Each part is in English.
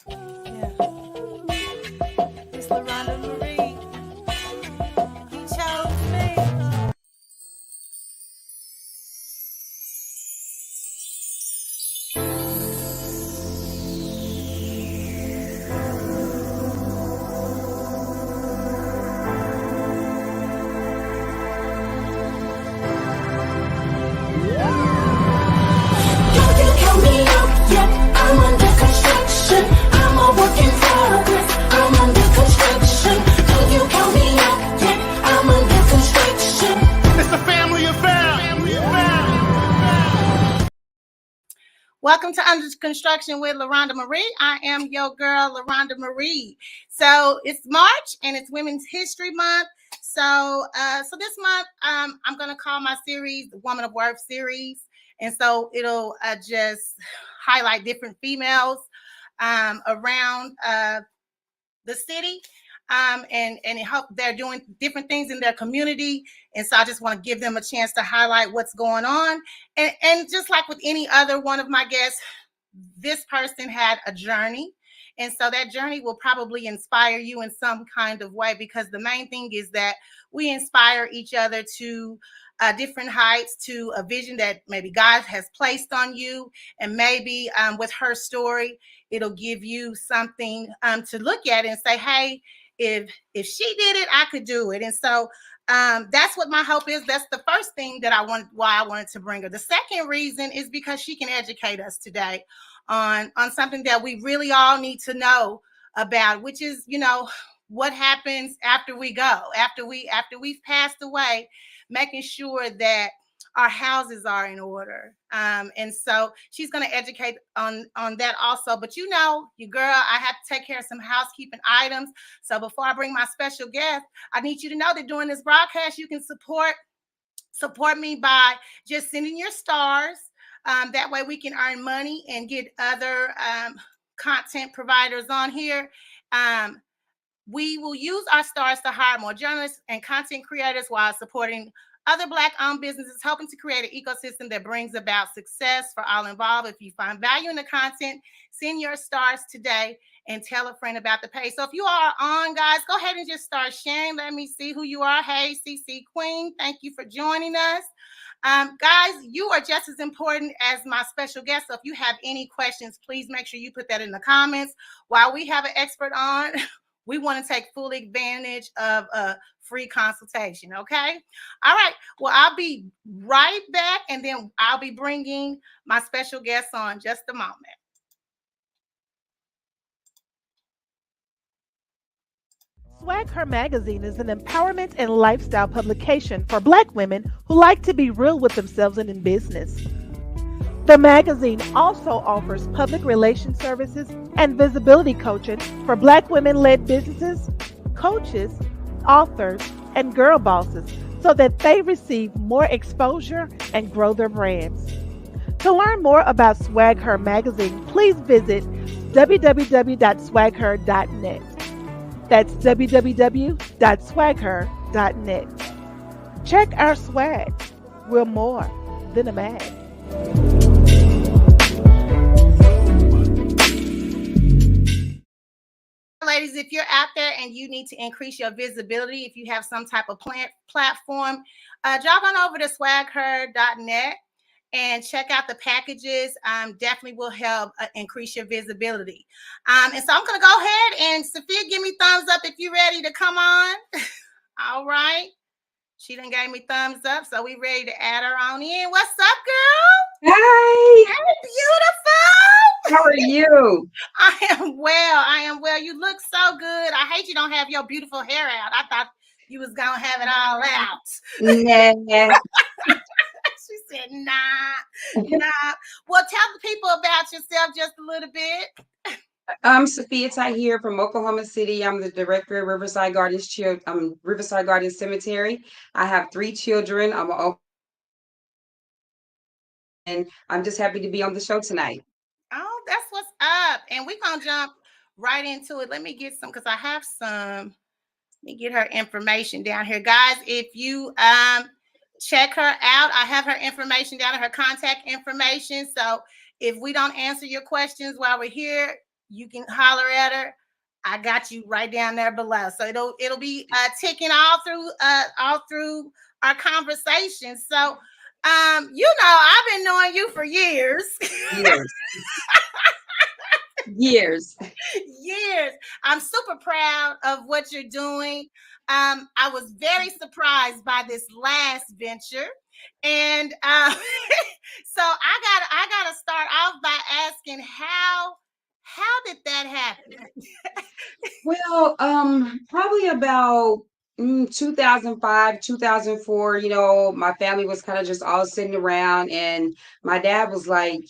Yeah. It's LaRhonda Marie. He chose me. Don't you count me out yet, I'm under construction. I'm a work in progress, I'm under construction. Don't you count me out yet, I'm under construction. It's a family affair. Welcome to Under Construction with LaRhonda Marie. I am your girl, LaRhonda Marie. So it's March and it's Women's History Month. So this month, I'm going to call my series the Woman of Worth series. And so it'll just highlight different females around the city. And it help they're doing different things in their community. And so I just want to give them a chance to highlight what's going on. And just like with any other one of my guests, this person had a journey. And so that journey will probably inspire you in some kind of way, because the main thing is that we inspire each other to different heights, to a vision that maybe God has placed on you. And maybe with her story, it'll give you something to look at and say, hey, if she did it, I could do it. And so that's what my hope is. That's the first thing that why I wanted to bring her. The second reason is because she can educate us today on something that we really all need to know about, which is, what happens after we go, after we've passed away, making sure that our houses are in order. And so she's going to educate on that also. But your girl, I have to take care of some housekeeping items. So before I bring my special guest, I need you to know that during this broadcast, you can support me by just sending your stars. That way we can earn money and get other content providers on here. We will use our stars to hire more journalists and content creators while supporting other Black-owned businesses, helping to create an ecosystem that brings about success for all involved. If you find value in the content, send your stars today and tell a friend about the page. So if you are on, guys, go ahead and just start sharing. Let me see who you are. Hey, CC Queen, thank you for joining us. Guys, you are just as important as my special guest. So if you have any questions, please make sure you put that in the comments. While we have an expert on, we want to take full advantage of a free consultation, okay? All right, well, I'll be right back, and then I'll be bringing my special guest on just a moment. Swag Her Magazine is an empowerment and lifestyle publication for Black women who like to be real with themselves and in business. The magazine also offers public relations services and visibility coaching for Black women-led businesses, coaches, authors, and girl bosses so that they receive more exposure and grow their brands. To learn more about Swag Her Magazine, please visit www.swagher.net. That's www.swagher.net. Check our swag. We're more than a mag. Ladies, if you're out there and you need to increase your visibility, if you have some type of platform, jog on over to swagher.net and check out the packages. Definitely will help increase your visibility. And so I'm going to go ahead and Safiyyah, give me thumbs up if you're ready to come on. All right. She done gave me thumbs up, so we ready to add her on in. What's up, girl? Hi. Hey, beautiful. How are you? I am well. You look so good. I hate you don't have your beautiful hair out. I thought you was going to have it all out. Nah. She said, nah. Well, tell the people about yourself just a little bit. I'm Safiyyah Tahir from Oklahoma City. I'm the director of Riverside Garden Cemetery. I have 3 children. And I'm just happy to be on the show tonight. Oh, that's what's up. And we're going to jump right into it. Let me get some, because I have some. Let me get her information down here. Guys, if you check her out, I have her information down, her contact information. So if we don't answer your questions while we're here, you can holler at her. I got you right down there below. So it'll be ticking all through our conversation. So I've been knowing you for years. Years. Years. Years. I'm super proud of what you're doing. I was very surprised by this last venture. And so I gotta start off by asking how did that happen? Well, probably about 2005, 2004, my family was kind of just all sitting around, and my dad was like,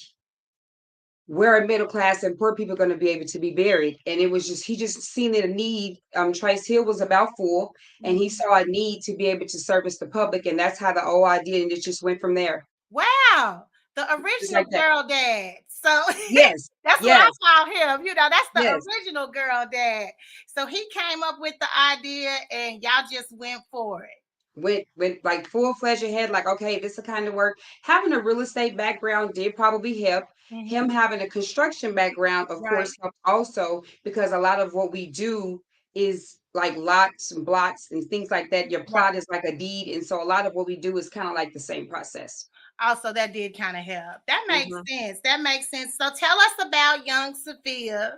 we're a middle class and poor people are going to be able to be buried. And it was just, he just seen a need. Trice Hill was about full, and he saw a need to be able to service the public. And that's how the whole idea, and it just went from there. Wow, the Just original like that. girl dad. So Yes. that's what Yes. I call him. That's the Yes. original girl dad. So he came up with the idea and y'all just went for it. Went like full-fledged ahead, like, okay, this is the kind of work. Having a real estate background did probably help. Him having a construction background, of Right. course, helped also, because a lot of what we do is like lots and blocks and things like that. Your Right. plot is like a deed, and so a lot of what we do is kind of like the same process. Also, that did kind of help. That makes Mhm. sense. That makes sense. So tell us about young Safiyyah.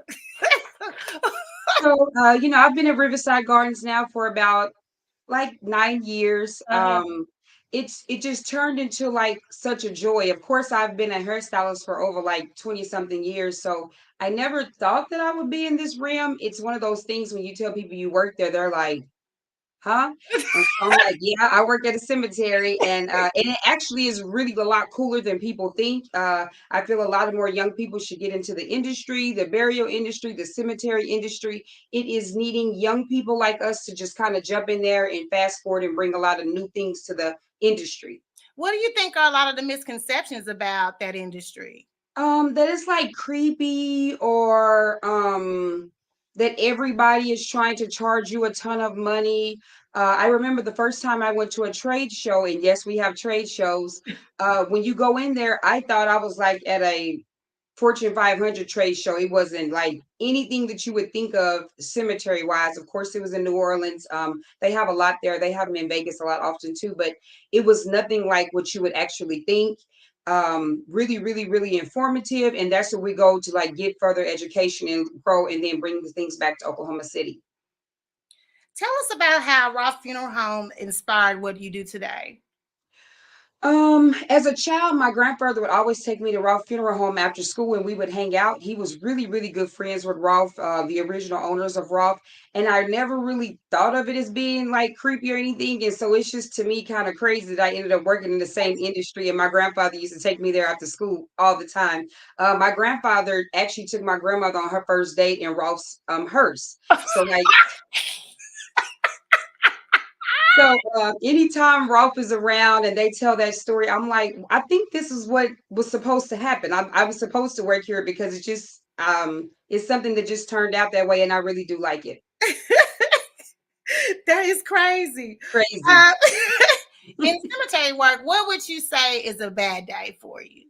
So, I've been at Riverside Gardens now for about like 9 years. Uh-huh. It just turned into like such a joy. Of course, I've been a hairstylist for over like 20 something years, so I never thought that I would be in this realm. It's one of those things when you tell people you work there, they're like, huh? And so I'm like, yeah, I work at a cemetery, and it actually is really a lot cooler than people think. I feel a lot of more young people should get into the industry, the burial industry, the cemetery industry. It is needing young people like us to just kind of jump in there and fast forward and bring a lot of new things to the industry. What do you think are a lot of the misconceptions about that industry? That it's like creepy, or that everybody is trying to charge you a ton of money. I remember the first time I went to a trade show, and yes, we have trade shows. When you go in there, I thought I was like at a Fortune 500 trade show. It wasn't like anything that you would think of cemetery wise. Of course, it was in New Orleans. They have a lot there. They have them in Vegas a lot often too, but it was nothing like what you would actually think. Really, really, really informative. And that's where we go to like get further education and grow, and then bring the things back to Oklahoma City. Tell us about how Roth Funeral Home inspired what you do today. As a child, my grandfather would always take me to Rolf Funeral Home after school, and we would hang out. He was really, really good friends with Rolf, the original owners of Rolf. And I never really thought of it as being like creepy or anything. And so it's just to me kind of crazy that I ended up working in the same industry. And my grandfather used to take me there after school all the time. My grandfather actually took my grandmother on her first date in Rolf's hearse. So like, anytime Rolf is around and they tell that story, I'm like, I think this is what was supposed to happen. I was supposed to work here because it's something that just turned out that way, and I really do like it. That is crazy. Crazy. In cemetery work, what would you say is a bad day for you?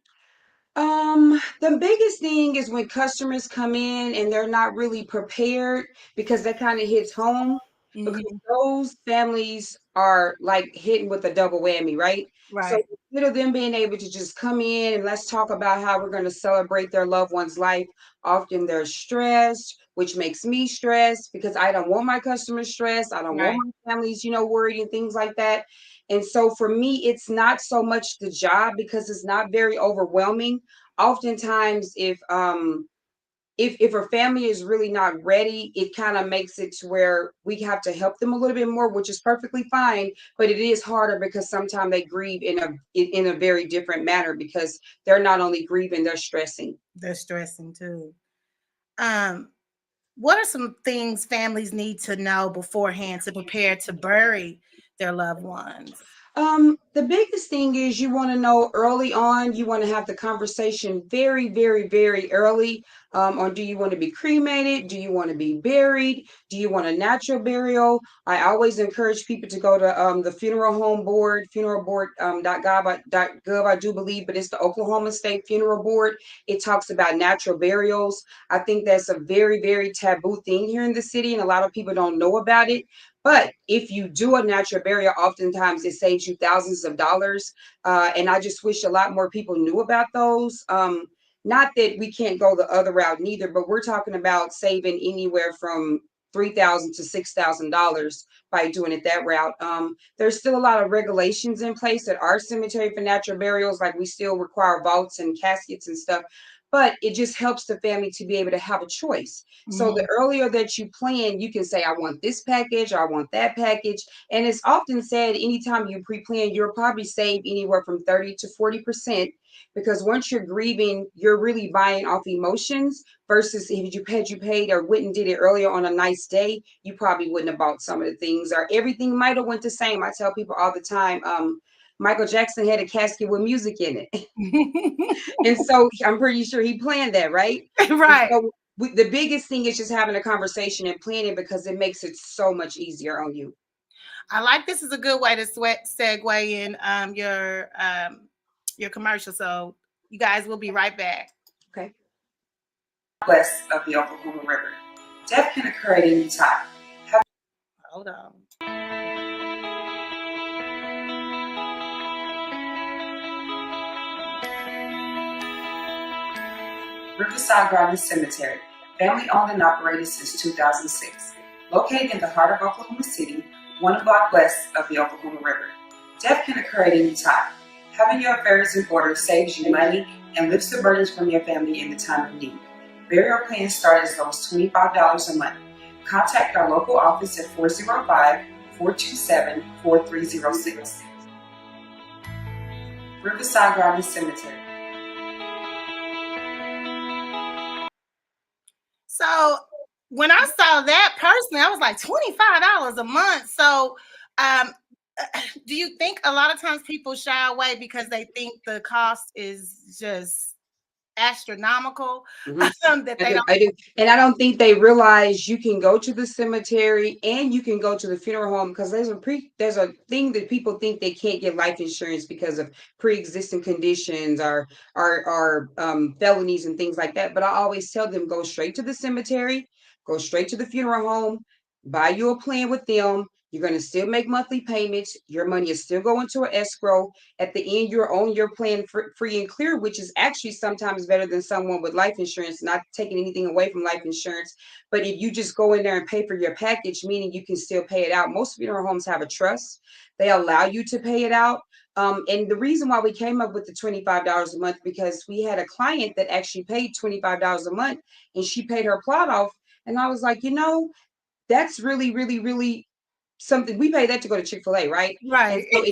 The biggest thing is when customers come in and they're not really prepared, because that kind of hits home, because those families are like hitting with a double whammy, right? So Right. instead of them being able to just come in and let's talk about how we're going to celebrate their loved one's life, often they're stressed, which makes me stressed because I don't want my customers stressed. I don't want Right. my families, worried and things like that. And so for me, it's not so much the job, because it's not very overwhelming. Oftentimes, if a family is really not ready, it kind of makes it to where we have to help them a little bit more, which is perfectly fine. But it is harder because sometimes they grieve in a very different manner, because they're not only grieving, they're stressing. They're stressing too. Um, what are some things families need to know beforehand to prepare to bury their loved ones? The biggest thing is you want to know early on, you want to have the conversation very, very, very early on, do you want to be cremated? Do you want to be buried? Do you want a natural burial? I always encourage people to go to the funeral home board, funeralboard.gov, I do believe, but it's the Oklahoma State Funeral Board. It talks about natural burials. I think that's a very, very taboo thing here in the city, and a lot of people don't know about it. But if you do a natural burial, oftentimes it saves you thousands of dollars. And I just wish a lot more people knew about those. Not that we can't go the other route neither, but we're talking about saving anywhere from $3,000 to $6,000 by doing it that route. There's still a lot of regulations in place at our cemetery for natural burials, like we still require vaults and caskets and stuff. But it just helps the family to be able to have a choice. So the Mhm. earlier that you plan, you can say, I want this package, I want that package. And it's often said anytime you pre-plan, you'll probably save anywhere from 30 to 40%, because once you're grieving, you're really buying off emotions versus if you paid or went and did it earlier on a nice day, you probably wouldn't have bought some of the things, or everything might have went the same. I tell people all the time, Michael Jackson had a casket with music in it. And so I'm pretty sure he planned that, right? And Right. so the biggest thing is just having a conversation and planning, because it makes it so much easier on you. I like this is a good way to segue in your commercial. So you guys will be right back. Okay. West of the Oklahoma River. Death can occur at any time. Hold on. Riverside Garden Cemetery, family owned and operated since 2006. Located in the heart of Oklahoma City, 1 block west of the Oklahoma River. Death can occur at any time. Having your affairs in order saves you money and lifts the burdens from your family in the time of need. Burial plans start as low as $25 a month. Contact our local office at 405-427-4306. Riverside Garden Cemetery. So when I saw that personally, I was like $25 a month. So um, do you think a lot of times people shy away because they think the cost is just astronomical Mhm. that I they do, don't? I do. And I don't think they realize you can go to the cemetery and you can go to the funeral home, because there's a thing that people think they can't get life insurance because of pre-existing conditions or felonies and things like that. But I always tell them, go straight to the cemetery, go straight to the funeral home, buy you a plan with them. You're going to still make monthly payments. Your money is still going to an escrow. At the end, you're on your plan free and clear, which is actually sometimes better than someone with life insurance, not taking anything away from life insurance. But if you just go in there and pay for your package, meaning you can still pay it out. Most funeral homes have a trust. They allow you to pay it out. And the reason why we came up with the $25 a month, because we had a client that actually paid $25 a month and she paid her plot off. And I was like, that's really, really, really something. We pay that to go to Chick-fil-A, right? And Right. so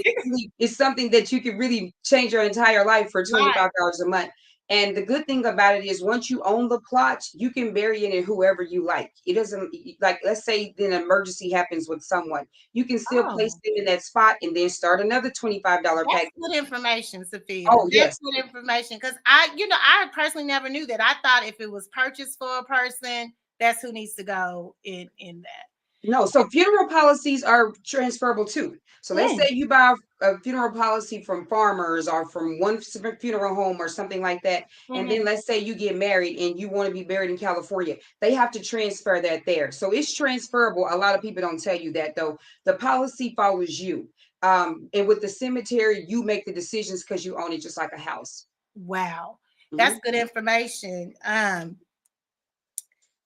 it's something that you could really change your entire life for Right. $25 a month. And the good thing about it is once you own the plot, you can bury it in whoever you like. It doesn't, like, let's say an emergency happens with someone, you can still place Oh, them in that spot and then start another $25 that's package. good information, Safiyyah. Oh, That's yes. good information because I personally never knew that. I thought if it was purchased for a person, that's who needs to go in that. No, so funeral policies are transferable too. So let's Mm, say you buy a funeral policy from Farmers or from one funeral home or something like that. And then mhm. let's say you get married and you want to be buried in California. They have to transfer that there. So it's transferable. A lot of people don't tell you that though. The policy follows you. And with the cemetery, you make the decisions because you own it just like a house. Wow, that's Mhm. good information.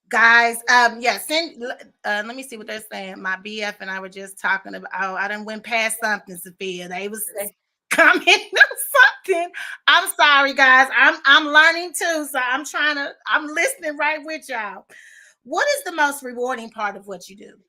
Guys, yeah, let me see what they're saying. My BF and I were just talking about, oh, I done went past something, Safiyyah. They was Okay. commenting on something. I'm sorry, guys. I'm learning too, so I'm listening right with y'all. What is the most rewarding part of what you do?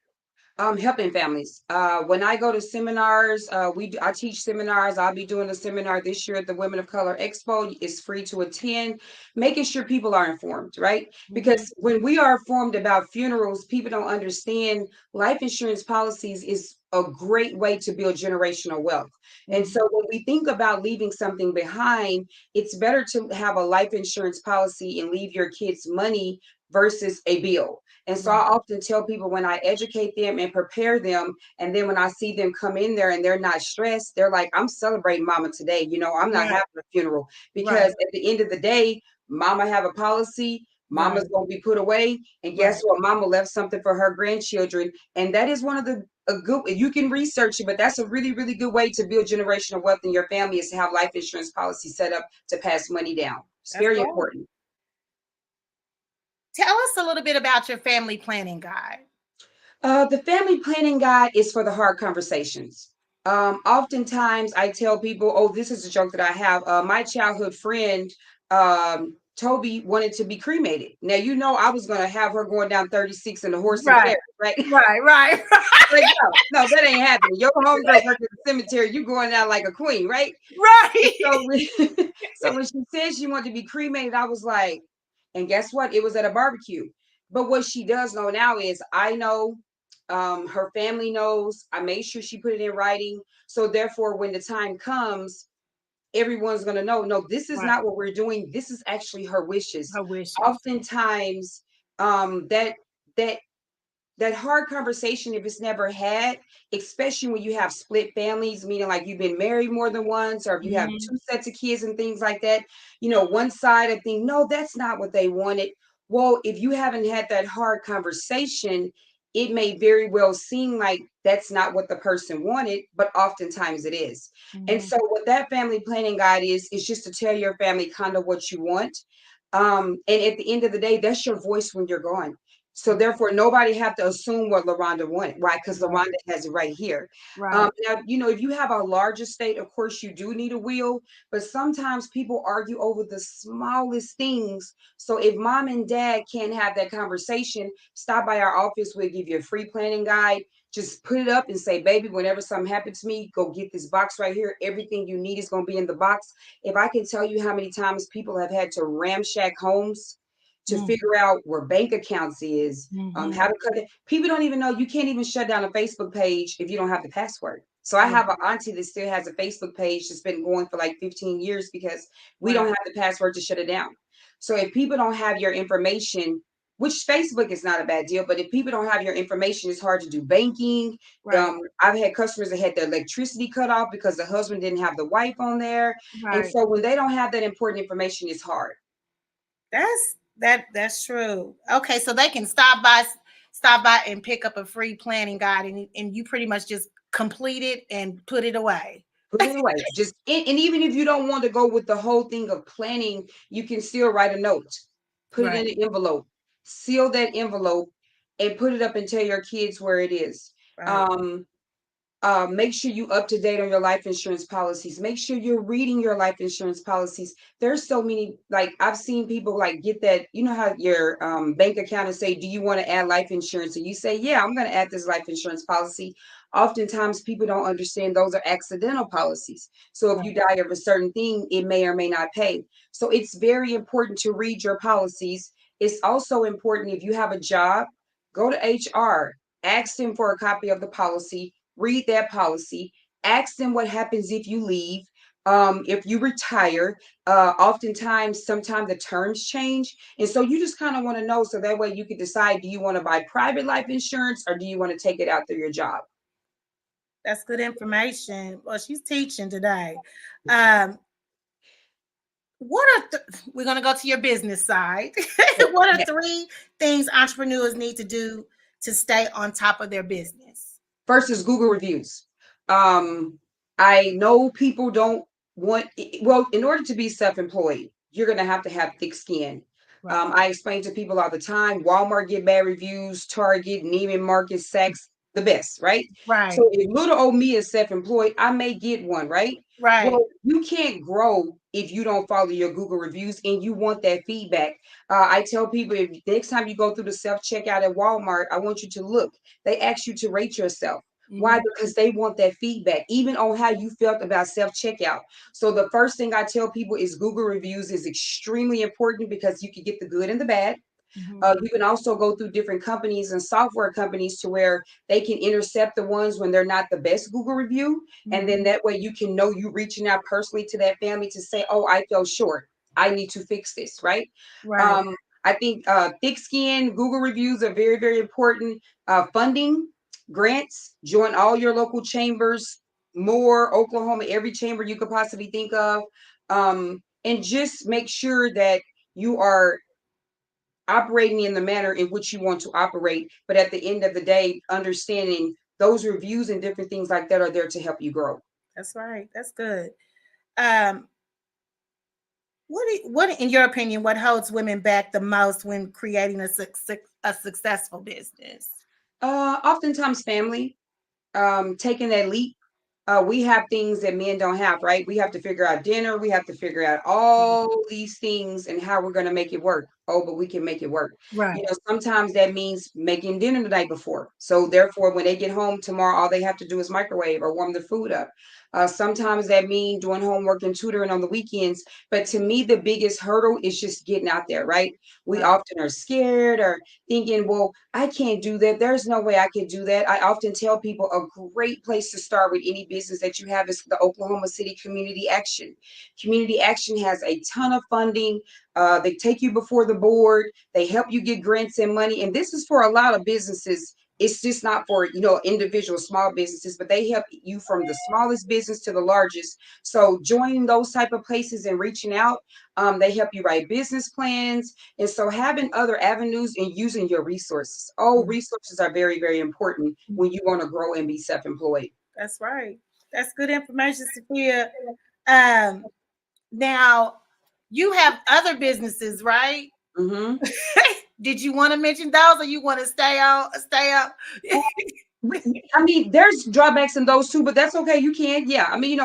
Helping families. When I go to seminars, I teach seminars. I'll be doing a seminar this year at the Women of Color Expo. It's free to attend, making sure people are informed, right? Mhm. Because when we are informed about funerals, people don't understand life insurance policies is a great way to build generational wealth. And so when we think about leaving something behind, it's better to have a life insurance policy and leave your kids money versus a bill. And so I often tell people, when I educate them and prepare them, and then when I see them come in there and they're not stressed, they're like, I'm celebrating mama today. I'm not Right. having a funeral, because Right. at the end of the day, mama have a policy, Right. mama's going to be put away. And guess Right. what? Mama left something for her grandchildren. And that is one of the a good, you can research it, but that's a really, really good way to build generational wealth in your family, is to have life insurance policy set up to pass money down. It's That's very great. important. Tell us a little bit about your family planning guide. The family planning guide is for the hard conversations. Oftentimes I tell people, oh, this is a joke that I have. My childhood friend, Toby, wanted to be cremated. Now, I was going to have her going down 36 in the horse and Right. carriage, right? Right. Right. Like, no, that ain't happening. Your homegirl worked at the cemetery. You going out like a queen, right? And Right. so when she said she wanted to be cremated, I was like, and guess what? It was at a barbecue. But what she does know now is, I know, her family knows. I made sure she put it in writing. So therefore, when the time comes, everyone's gonna know, no, this is Right. not what we're doing. This is actually her wishes. Her wishes. Oftentimes, that that that hard conversation, if it's never had, especially when you have split families, meaning like you've been married more than once, or if you have Mhm. two sets of kids and things like that, one side of think, no, that's not what they wanted. Well, if you haven't had that hard conversation, it may very well seem like that's not what the person wanted, but oftentimes it is. And Mhm. so what that family planning guide is just to tell your family kind of what you want. And at the end of the day, that's your voice when you're gone. So Mhm. therefore, nobody have to assume what LaRhonda wanted, right? Because Right. LaRhonda has it right here. Right. Now, if you have a large estate, of course, you do need a will. But sometimes people argue over the smallest things. So if mom and dad can't have that conversation, stop by our office. We'll give you a free planning guide. Just put it up and say, baby, whenever something happens to me, go get this box right here. Everything you need is going to be in the box. If I can tell you how many times people have had to ramshack homes to Mhm. figure out where bank accounts is, Mhm. how to cut it. People don't even know, you can't even shut down a Facebook page if you don't have the password. So I have an auntie that still has a Facebook page that's been going for like 15 years because we Right. don't have the password to shut it down. So if people don't have your information, which Facebook is not a bad deal, but if people don't have your information, it's hard to do banking. Right. I've had customers that had their electricity cut off because the husband didn't have the wife on there. And Right. so when they don't have that important information, it's hard. That's true. Okay, so they can stop by and pick up a free planning guide, and you pretty much just complete it and put it away. Put it away. And even if you don't want to go with the whole thing of planning, you can still write a note, put it Right. in an envelope, seal that envelope, and put it up and tell your kids where it is. Right. Um, make sure you up to date on your life insurance policies. Make sure you're reading your life insurance policies. There's so many, like I've seen people like get that, how your bank account and say, do you want to add life insurance? And you say, yeah, I'm going to add this life insurance policy. Oftentimes people don't understand those are accidental policies. So if you die of a certain thing, it may or may not pay. So it's very important to read your policies. It's also important, if you have a job, go to HR, ask them for a copy of the policy, read that policy, ask them what happens if you leave, if you retire. Oftentimes, sometimes the terms change. And so you just kind of want to know, so that way you can decide, do you want to buy private life insurance or do you want to take it out through your job? That's good information. Well, she's teaching today. Um, we're going to go to your business side. What are Yeah. three things entrepreneurs need to do to stay on top of their business? First is Google reviews. Um, I know people don't want, well, in order to be self-employed, you're going to have thick skin. Right. I explain to people all the time, Walmart get bad reviews, Target, Neiman Marcus, Saks, the best, right? Right. So if little old me is self-employed, I may get one, right? Right. Well, you can't grow if you don't follow your Google reviews and you want that feedback. I tell people, if next time you go through the self-checkout at Walmart, I want you to look. They ask you to rate yourself. Why? Mhm. Because they want that feedback, even on how you felt about self-checkout. So the first thing I tell people is Google reviews is extremely important because you can get the good and the bad. You can also go through different companies and software companies to where they can intercept the ones when they're not the best Google review. And then that way you can know you reaching out personally to that family to say, oh, I fell short. I need to fix this, right? Right. I think thick skin, Google reviews are very, very important. Funding, grants, join all your local chambers, more Oklahoma, every chamber you could possibly think of. And just make sure that you are operating in the manner in which you want to operate. But at the end of the day, understanding those reviews and different things like that are there to help you grow. That's right. That's good. Um, what in your opinion, what holds women back the most when creating a successful business? Oftentimes family, taking that leap. We have things that men don't have, right? We have to figure out dinner. We have to figure out all these things and how we're going to make it work. Oh, but we can make it work. Right. Sometimes that means making dinner the night before. So therefore, when they get home tomorrow, all they have to do is microwave or warm the food up. Sometimes that means doing homework and tutoring on the weekends. But to me, the biggest hurdle is just getting out there, right? We Right. often are scared or thinking, well, I can't do that. There's no way I can do that. I often tell people a great place to start with any business that you have is the Oklahoma City Community Action. Community Action has a ton of funding. They take you before the board. They help you get grants and money. And this is for a lot of businesses. It's just not for, individual small businesses, but they help you from the smallest business to the largest. So joining those type of places and reaching out, they help you write business plans. And so having other avenues and using your resources. Oh, resources are very, very important when you want to grow and be self-employed. That's right. That's good information, Safiyyah. Um, now you have other businesses, right? Mm-hmm. Did you want to mention those, or you want to stay on? I mean, there's drawbacks in those too, but that's okay. You can, yeah. I mean,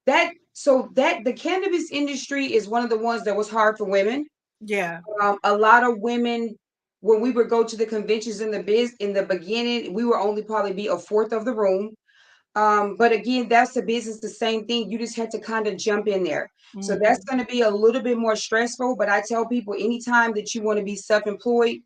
the cannabis industry is one of the ones that was hard for women. Yeah. A lot of women, when we would go to the conventions in the beginning, we would only probably be a fourth of the room. But again, that's the business, the same thing. You just had to kind of jump in there. So that's going to be a little bit more stressful. But I tell people anytime that you want to be self-employed,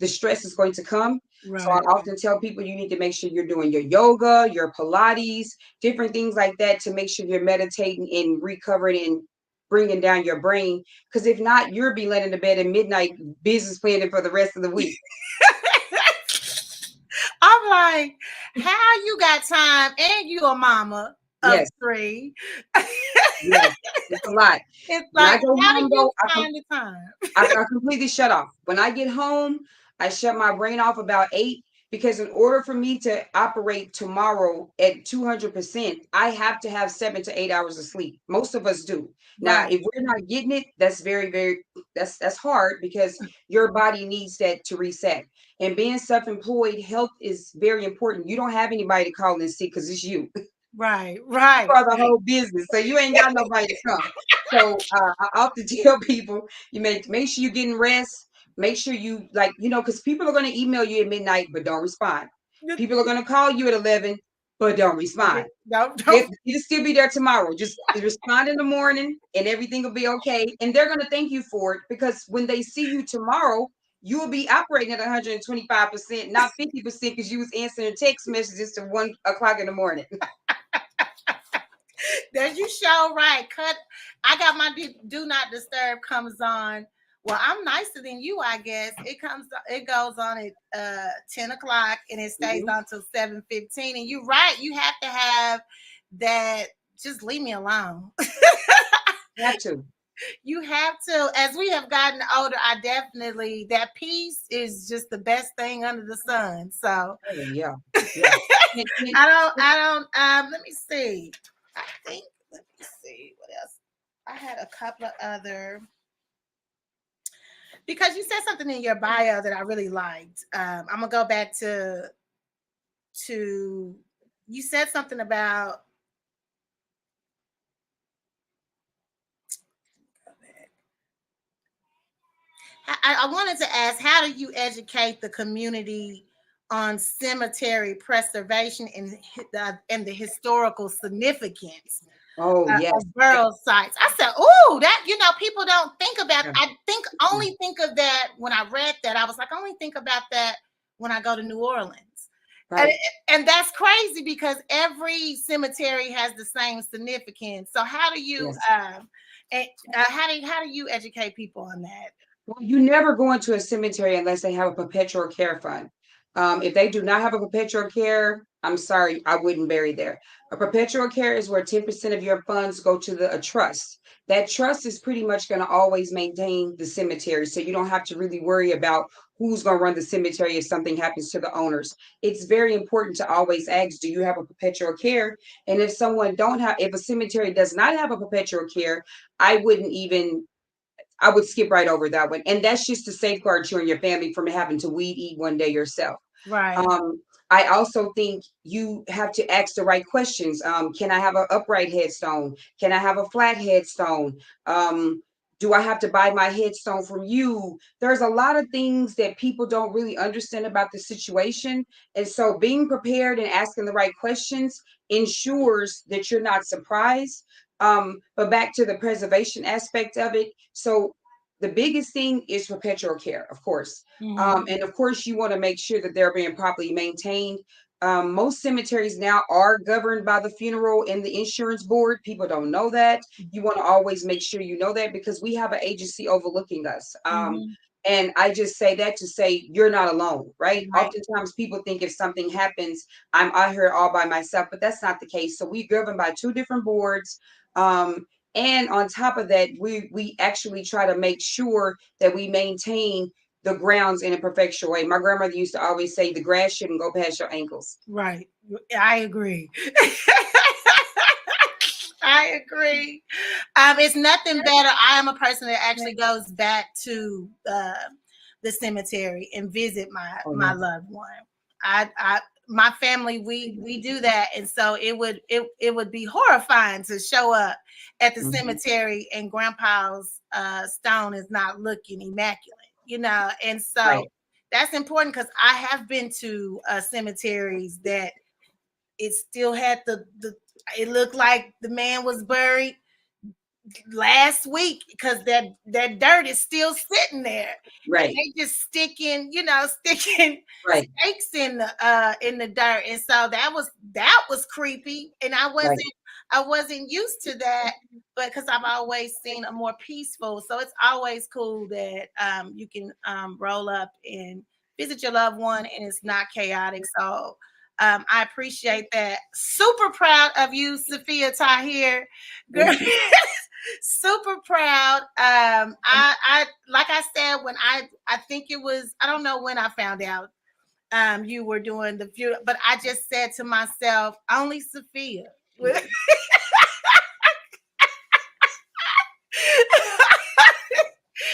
the stress is going to come. So I Right. often tell people you need to make sure you're doing your yoga, your Pilates, different things like that to make sure you're meditating and recovering and bringing down your brain. Because if not, you'll be laying in bed at midnight business planning for the rest of the week. I'm like, how you got time and you a mama of Yes, 3? yes, it's a lot. It's When I like, go how do home you though, find the time? I completely shut off. When I get home, I shut my brain off about 8 because in order for me to operate tomorrow at 200%, I have to have 7 to 8 hours of sleep. Most of us do. Now, Right. if we're not getting it, that's very, very that's hard because your body needs that to reset. And being self-employed, health is very important. You don't have anybody to call in sick because it's you. Right. You Right. are the whole business, so you ain't got nobody to come. So I often tell people, you make sure you're getting rest. Make sure you because people are going to email you at midnight, but don't respond. People are going to call you at 11, but don't respond. Don't. You'll still be there tomorrow. Just respond in the morning, and everything will be okay. And they're going to thank you for it because when they see you tomorrow, you will be operating at 125%, not 50%, because you was answering text messages to 1 o'clock in the morning. There you show right. Cut. I got my do not disturb comes on. Well, I'm nicer than you, I guess. It goes on at 10 o'clock and it stays on till 7:15. And you're right, you have to have that. Just leave me alone. You have to. You have to. As we have gotten older, I definitely that peace is just the best thing under the sun. So Oh, yeah. Yeah. I don't let me see. I think let me see what else. I had a couple of other because you said something in your bio that I really liked. I'm gonna go back to you said something about I wanted to ask, how do you educate the community on cemetery preservation and the historical significance Oh, yes. of burial sites. I said, "Oh, that people don't think about." Yeah. I think only think of that when I read that. I was like, I only think about that when I go to New Orleans, and Right. and that's crazy because every cemetery has the same significance. So how do you Yes. how do you educate people on that? Well, you never go into a cemetery unless they have a perpetual care fund. If they do not have a perpetual care, I'm sorry, I wouldn't bury there. A perpetual care is where 10% of your funds go to a trust. That trust is pretty much going to always maintain the cemetery. So you don't have to really worry about who's going to run the cemetery if something happens to the owners. It's very important to always ask, do you have a perpetual care? And if a cemetery does not have a perpetual care, I wouldn't even I would skip right over that one. And that's just to safeguard you and your family from having to weed eat one day yourself. Right. Um, I also think you have to ask the right questions. Can I have an upright headstone? Can I have a flat headstone? Do I have to buy my headstone from you? There's a lot of things that people don't really understand about the situation. And so being prepared and asking the right questions ensures that you're not surprised. But back to the preservation aspect of it. So the biggest thing is perpetual care, of course. Mhm. And of course, you want to make sure that they're being properly maintained. Most cemeteries now are governed by the funeral and the insurance board. People don't know that. You want to always make sure you know that because we have an agency overlooking us. Mhm. And I just say that to say you're not alone, right? Right. Oftentimes people think if something happens, I'm out here all by myself, but that's not the case. So we govern by two different boards. Um, and on top of that, we actually try to make sure that we maintain the grounds in a perfectional way. My grandmother used to always say the grass shouldn't go past your ankles. Right. I agree. I agree. It's nothing better. I am a person that actually goes back to the cemetery and visit Oh my yes. loved one. I my family we do that, and so it would be horrifying to show up at the Mhm. cemetery and Grandpa's stone is not looking immaculate, and so Right. that's important because I have been to cemeteries that it still had the it looked like the man was buried last week because that dirt is still sitting there and Right. they just sticking Right. stakes in the dirt. And so that was creepy. And Right. I wasn't used to that, but because I've always seen a more peaceful. So it's always cool that you can roll up and visit your loved one and it's not chaotic. So I appreciate that. Super proud of you, Safiyyah Tahir. Girl, Thank you. super proud. I like I said when I think it was I don't know when I found out you were doing the funeral, but I just said to myself, only Safiyyah.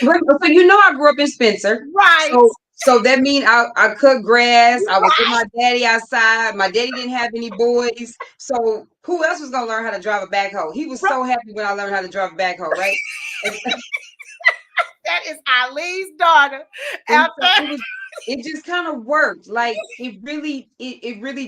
So you know I grew up in Spencer. Right, So that mean I cut grass. I was with right, my daddy outside. My daddy didn't have any boys. So who else was gonna learn how to drive a backhoe? He was right. so happy when I learned how to drive a backhoe, right? And, That is Ali's daughter and out so there. it just kind of worked. Like it really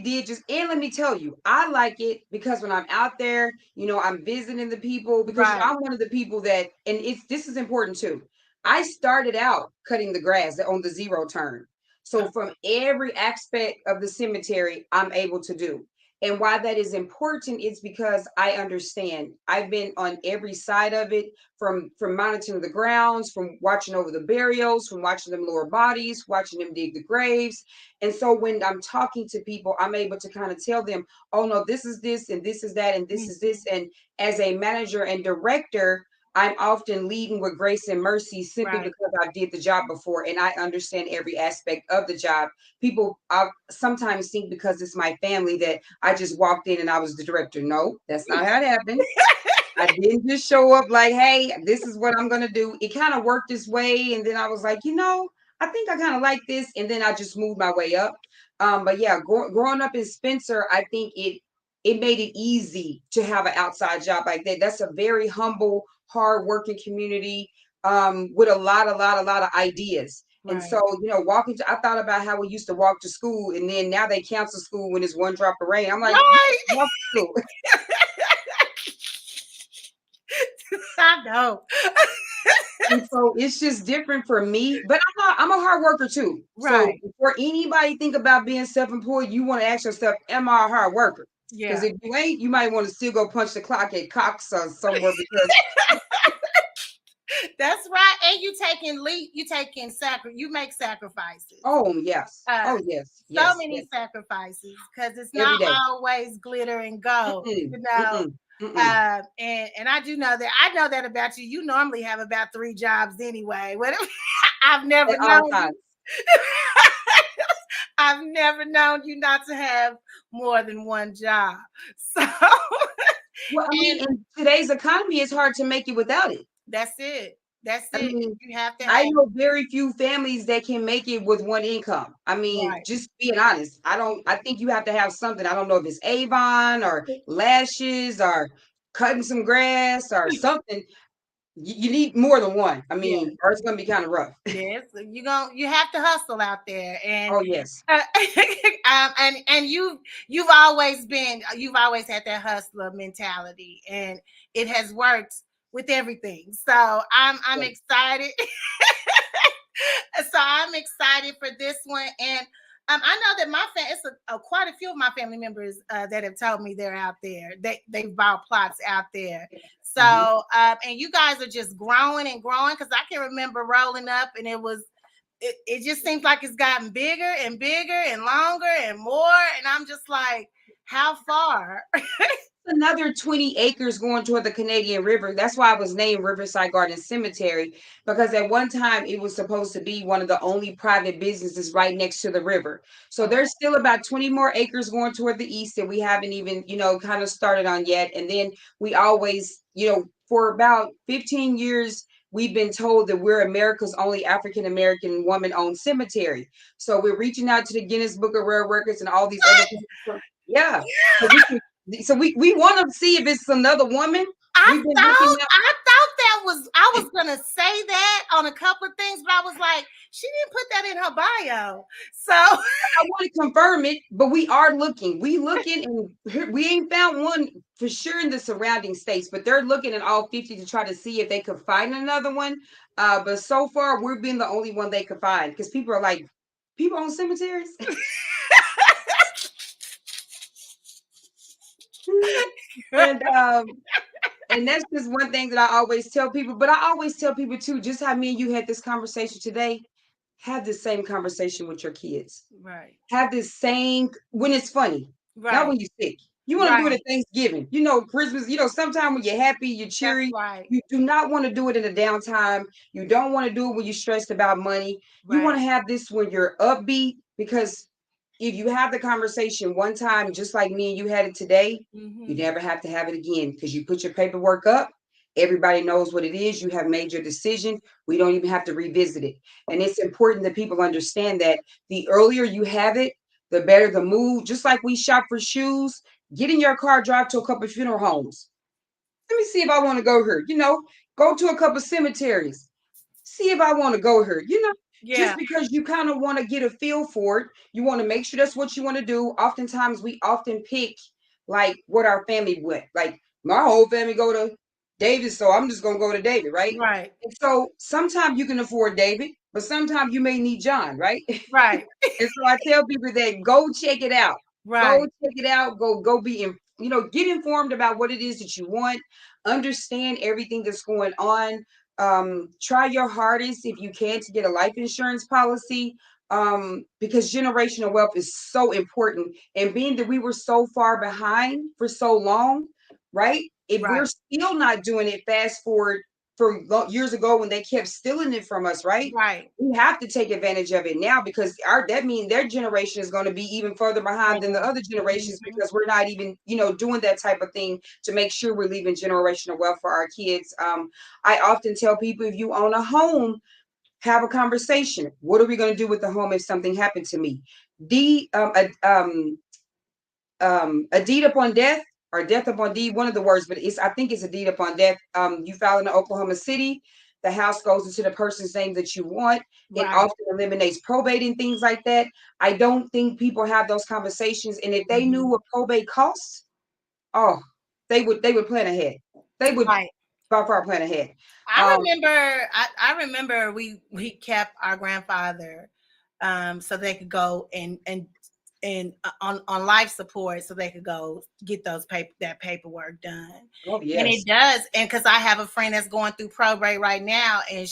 did just and let me tell you, I like it because when I'm out there, I'm visiting the people because Right, I'm one of the people that and it's this is important too. I started out cutting the grass on the zero turn. So from every aspect of the cemetery, I'm able to do. And why that is important is because I understand. I've been on every side of it from monitoring the grounds, from watching over the burials, from watching them lower bodies, watching them dig the graves. And so when I'm talking to people, I'm able to kind of tell them, oh no, this is this and this is that and this is this. And as a manager and director, I'm often leading with grace and mercy simply right, because I did the job before and I understand every aspect of the job. People sometimes think because it's my family that I just walked in and I was the director. No, that's not how it happened. I didn't just show up like, hey, this is what I'm gonna do. It kind of worked this way, and then I was like, I think I kind of like this, and then I just moved my way up. But yeah, growing up in Spencer, I think it made it easy to have an outside job like that. That's a very humble, hard-working community with a lot of ideas. And right. so, I thought about how we used to walk to school, and then now they cancel school when it's one drop of rain. I'm like, Right. walk to school. I know. And so it's just different for me, but I'm a hard worker too. So Right. before anybody think about being self-employed, you want to ask yourself, am I a hard worker? Because Yeah. if you ain't, you might want to still go punch the clock at Cox or somewhere because That's right. And you taking you make sacrifices. oh yes. Uh Oh yes. so Yes. many Yes. sacrifices because it's not Every day. always glitter and gold, Mm-mm, you know. mm-mm, mm-mm. And I do know that I know that about you. You normally have about 3 jobs anyway. What I've never At all known times. you. I've never known you not to have more than one job. So Well, I and mean, in today's economy, it's hard to make it without it. that's it. That's I it. mean, You have to I have know very few families that can make it with one income. I mean, right. just being honest, I think you have to have something. I don't know if it's Avon or lashes or cutting some grass or something. You need more than one. I Yeah. mean, or it's gonna be kind of rough. Yes. You have to hustle out there and Oh yes, uh, and you've always had that hustler mentality and it has worked with everything. So I'm yes. excited. So I'm excited for this one. And I know that it's quite a few of my family members that have told me they're out there. They've bought plots out there. Mhm. So and you guys are just growing and growing because I can remember rolling up and it just seems like it's gotten bigger and bigger and longer and more. And I'm just like, how far? Another 20 acres going toward the Canadian River. That's why it was named Riverside Garden Cemetery, because at one time it was supposed to be one of the only private businesses right next to the river. So Oh, there's still about 20 more acres going toward the east that we haven't even, kind of started on yet. And then we always, for about 15 years, we've been told that we're America's only African American woman owned cemetery. So we're reaching out to the Guinness Book of World Records and all these other people. Yeah. So we want to see if it's another woman. We've been looking up. I thought that was I was gonna say that on a couple of things, but I was like, she didn't put that in her bio. So I want to confirm it, but we are looking. We looking, and we ain't found one for sure in the surrounding states. But they're looking at all 50 to try to see if they could find another one. But so far, we're being the only one they could find because people are like, people own cemeteries, and and that's just one thing that I always tell people. But I always tell people too, just how me and you had this conversation today. Have this same conversation with your kids. right, Have this same when it's funny, not right, when you're sick. You want to do it right. at Thanksgiving, Christmas, sometime when you're happy, you're That's cheery. right, You do not want to do it in a downtime. You don't want to do it when you're stressed about money. You want right. to have this when you're upbeat because if you have the conversation one time, just like me and you had it today, you Hmm. never have to have it again because you put your paperwork up. Everybody knows what it is. You have made your decision. We don't even have to revisit it. And it's important that people understand that the earlier you have it, the better the move. Just like we shop for shoes, get in your car, drive to a couple of funeral homes. Let me see if I want to go here. Go to a couple of cemeteries. See if I want to go here. Yeah, Just because you kind of want to get a feel for it, you want to make sure that's what you want to do. Oftentimes, we often pick like what our family went. Like my whole family go to David, so I'm just gonna go to David, right? right, And so sometimes you can afford David, but sometimes you may need John, right? right, And so I tell people that go check it out. Go right. check it out. Go be in, get informed about what it is that you want. Understand everything that's going on. Try your hardest if you can to get a life insurance policy. Because generational wealth is so important. And being that we were so far behind for so long, right? If we're Right, still not doing it, fast forward for years ago when they kept stealing it from us, right? right. We have to take advantage of it now because that means their generation is going to be even further behind than the other generations Mhm. because we're not even doing that type of thing to make sure we're leaving generational wealth for our kids. I often tell people, if you own a home, have a conversation. What are we going to do with the home if something happened to me? The a deed upon death or death upon deed, one of the words, but I think it's a deed upon death. You file in Oklahoma City, the house goes into the person's name that you want. It Right. often eliminates probate and things like that. I don't think people have those conversations, and if they knew Mhm. what probate costs, oh, they would plan ahead. They would Right. far plan ahead. I remember I remember we kept our grandfather so they could go and on life support so they could go get that paperwork done. Oh And yes. it does. And because I have a friend that's going through probate right now, and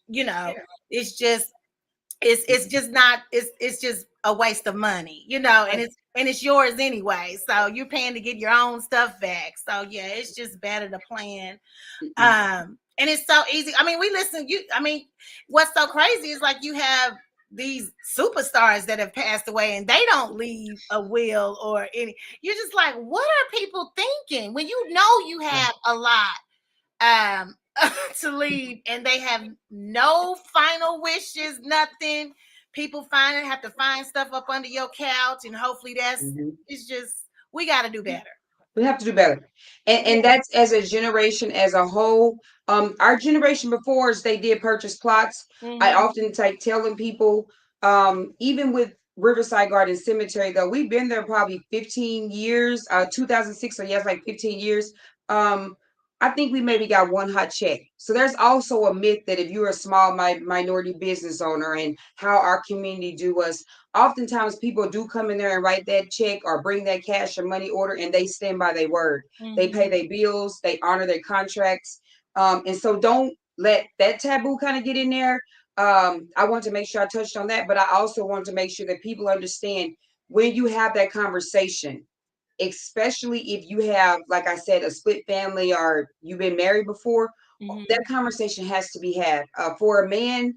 you know, it's just it's just not it's just a waste of money, you know, and it's yours anyway. So you're paying to get your own stuff back. So yeah, it's just better to plan. And it's so easy. I mean, we listen, I mean, what's so crazy is like you have these superstars that have passed away and they don't leave a will or any. You're just like, what are people thinking when you know you have a lot um to leave and they have no final wishes, nothing. People have to find stuff up under your couch, and hopefully Mhm. it's just we got to do better. We have to do better. And that's as a generation as a whole. Our generation before us, they did purchase plots. I Mm-hmm. often telling people, even with Riverside Garden Cemetery, though, we've been there probably 15 years, 2006, so yes, like 15 years. Um, I think we maybe got one hot check. So there's also a myth that if you're a small minority business owner and how our community do us, oftentimes people do come in there and write that check or bring that cash or money order and they stand by their word. They pay Mm-hmm. their bills, they honor their contracts. And so don't let that taboo kind of get in there. I want to make sure I touched on that, but I also want to make sure that people understand when you have that conversation, especially if you have, like I said, a split family or you've been married before, Mm-hmm. that conversation has to be had. For a man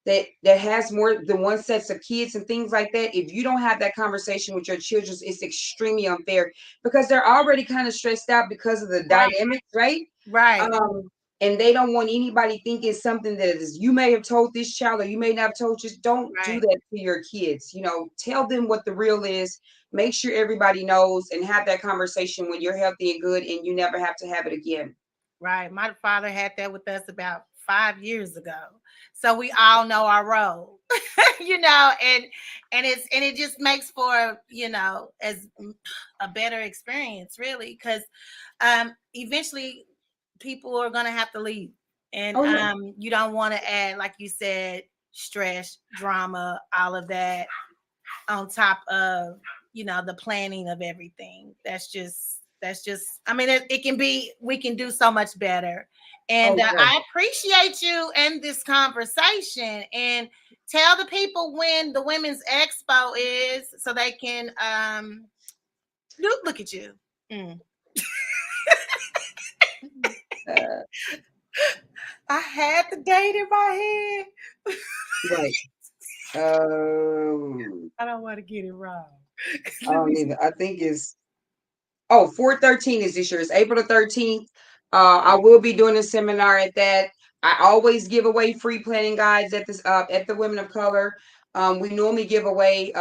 that has more than one sets of kids and things like that, if you don't have that conversation with your children, it's extremely unfair because they're already kind of stressed out because of the Right. dynamics, right? Right. Um, and they don't want anybody thinking something that is you may have told this child or you may not have told. Just don't do Right. that to your kids. Tell them what the real is. Make sure everybody knows and have that conversation when you're healthy and good, and you never have to have it again. Right. My father had that with us about 5 years ago. So we all know our role, you know, and it just makes for, you know, as a better experience, really, because eventually people are gonna have to leave. And Oh yeah. you don't want to add, like you said, stress, drama, all of that on top of, you know, the planning of everything. That's just I mean, it can be, we can do so much better. And Oh yeah. I appreciate you and this conversation, and tell the people when the women's expo is so they can look at you. Mm. Uh, I had the date in my head. right. Um, I don't want to get it wrong. I Let don't me either. I think it's 4/13 is this year. It's April the 13th. I will be doing a seminar at that. I always give away free planning guides at the Women of Color. We normally give away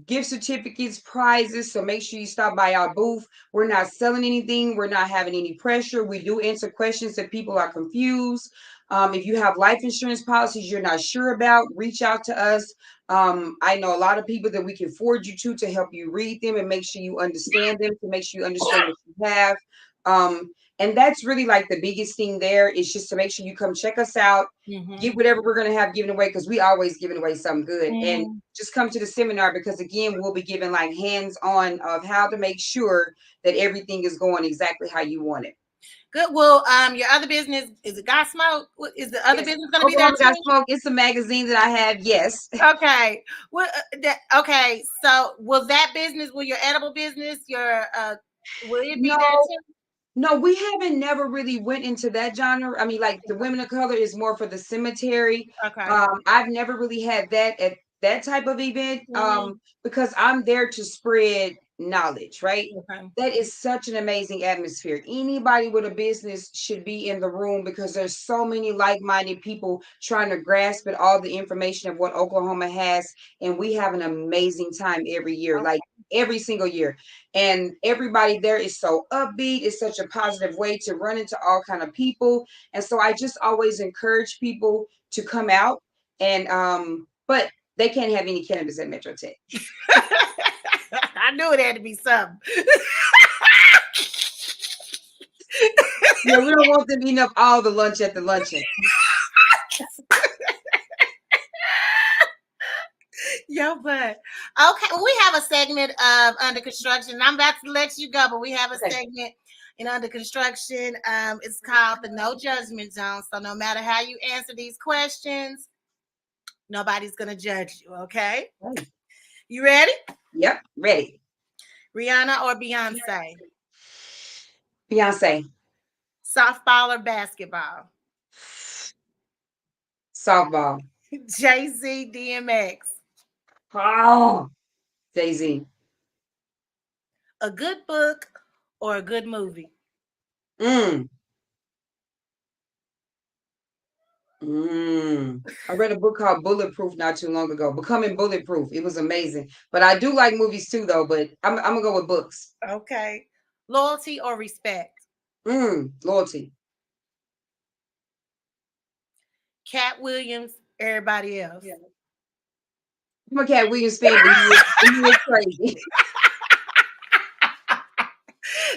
gift certificates, prizes. So make sure you stop by our booth. We're not selling anything. We're not having any pressure. We do answer questions if people are confused. If you have life insurance policies you're not sure about, reach out to us. I know a lot of people that we can forward you to help you read them and make sure you understand them, to make sure you understand what you have. And that's really like the biggest thing there is just to make sure you come check us out, get Mhm. whatever we're going to have given away because we always giving away something good. And Mhm. just come to the seminar because again, we'll be giving like hands-on of how to make sure that everything is going exactly how you want it. Good. Well, your other business is it Got Smoke? Is the other Yes, business going to be there Oklahoma Got too? Smoke. It's a magazine that I have. Yes. Okay. Well, okay. So, will your edible business, will it be there No, too? no, we haven't never really went into that genre. I mean, like the Women of Color is more for the cemetery. Okay. I've never really had that at that type of event Mhm. because I'm there to spread knowledge, right? Okay. That is such an amazing atmosphere. Anybody with a business should be in the room because there's so many like-minded people trying to grasp at all the information of what Oklahoma has, and we have an amazing time every year, like every single year, and everybody there is so upbeat. It's such a positive way to run into all kind of people, and so I just always encourage people to come out and but they can't have any cannabis at Metro Tech. I knew it had to be something. Yeah, we don't want them eating up all the lunch at the luncheon. Yo, but okay, well, we have a segment of under construction. I'm about to let you go, but we have a Okay. segment in under construction. It's called the no judgment zone. So no matter how you answer these questions, nobody's gonna judge you. Okay, Hey. you ready? Yep, ready. Rihanna or Beyonce? Beyonce, Softball or basketball? softball. Jay-Z, DMX? Oh, Jay-Z. A good book or a good movie? Mm. I read a book called Bulletproof not too long ago. Becoming Bulletproof. It was amazing. But I do like movies too, though. But I'm gonna go with books. Okay. Loyalty or respect? Loyalty. Cat Williams, everybody else. Yeah. I'm a Cat Williams fan, but he is crazy.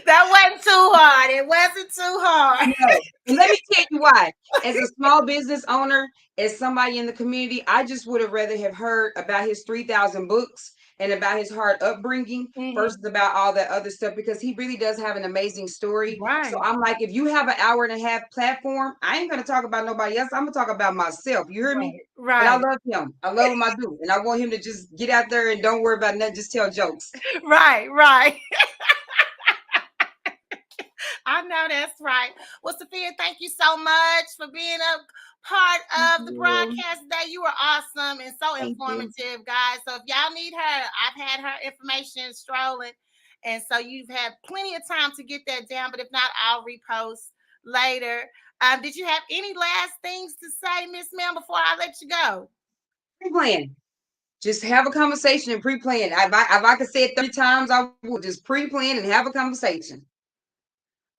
That wasn't too hard. It wasn't too hard. No. And let me tell you why. As a small business owner, as somebody in the community, I just would have rather have heard about his 3,000 books and about his hard upbringing versus about all that other stuff because he really does have an amazing story. Right. So I'm like, if you have an hour and a half platform, I ain't gonna talk about nobody else. I'm gonna talk about myself. You hear me? Right. But I love him. I love him. I do, and I want him to just get out there and don't worry about nothing. Just tell jokes. Right. Right. I know that's right. Well, Safiyyah, thank you so much for being a part of the broadcast today. You were awesome and so informative, guys. So if y'all need her, I've had her information strolling. And so you've had plenty of time to get that down. But if not, I'll repost later. Did you have any last things to say, Miss Ma'am, before I let you go? Pre-plan. Just have a conversation and pre-plan. If I could say it 30 times, I would just pre-plan and have a conversation.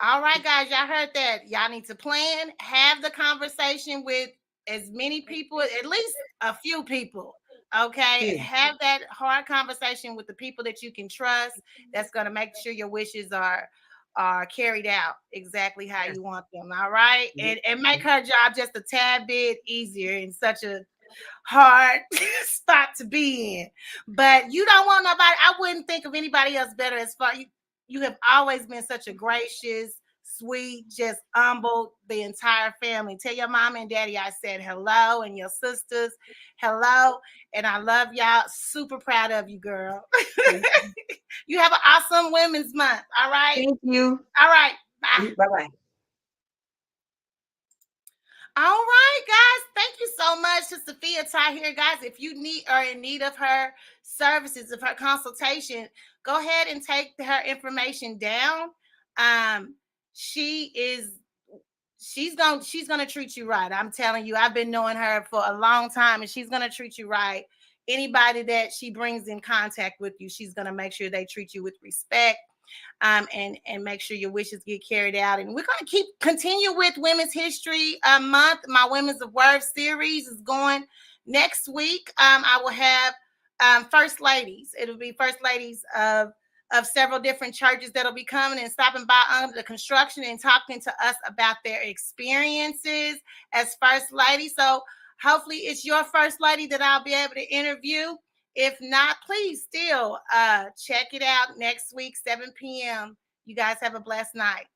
All right, guys, y'all heard that. Y'all need to plan, have the conversation with as many people, at least a few people. Okay, have that hard conversation with the people that you can trust. That's going to make sure your wishes are carried out exactly how you want them. All right, and make her job just a tad bit easier in such a hard spot to be in. But you don't want nobody. I wouldn't think of anybody else better as far you have always been such a gracious, sweet, just humble the entire family. Tell your mom and daddy I said hello and your sisters hello. And I love y'all. Super proud of you, girl. You have an awesome Women's Month. All right. Thank you. All right. Bye. Bye-bye. All right, guys. Thank you so much to Safiyyah Tahir, guys. If you are in need of her services, of her consultation, go ahead and take her information down. She's gonna treat you right. I'm telling you, I've been knowing her for a long time, and she's gonna treat you right. Anybody that she brings in contact with you, she's gonna make sure they treat you with respect. And make sure your wishes get carried out. And we're going to continue with Women's History Month. My Women's of Worth series is going next week. I will have first ladies. It'll be first ladies of several different churches that'll be coming and stopping by under the construction and talking to us about their experiences as first lady. So hopefully it's your first lady that I'll be able to interview. If not, please still check it out next week, 7 p.m. You guys have a blessed night.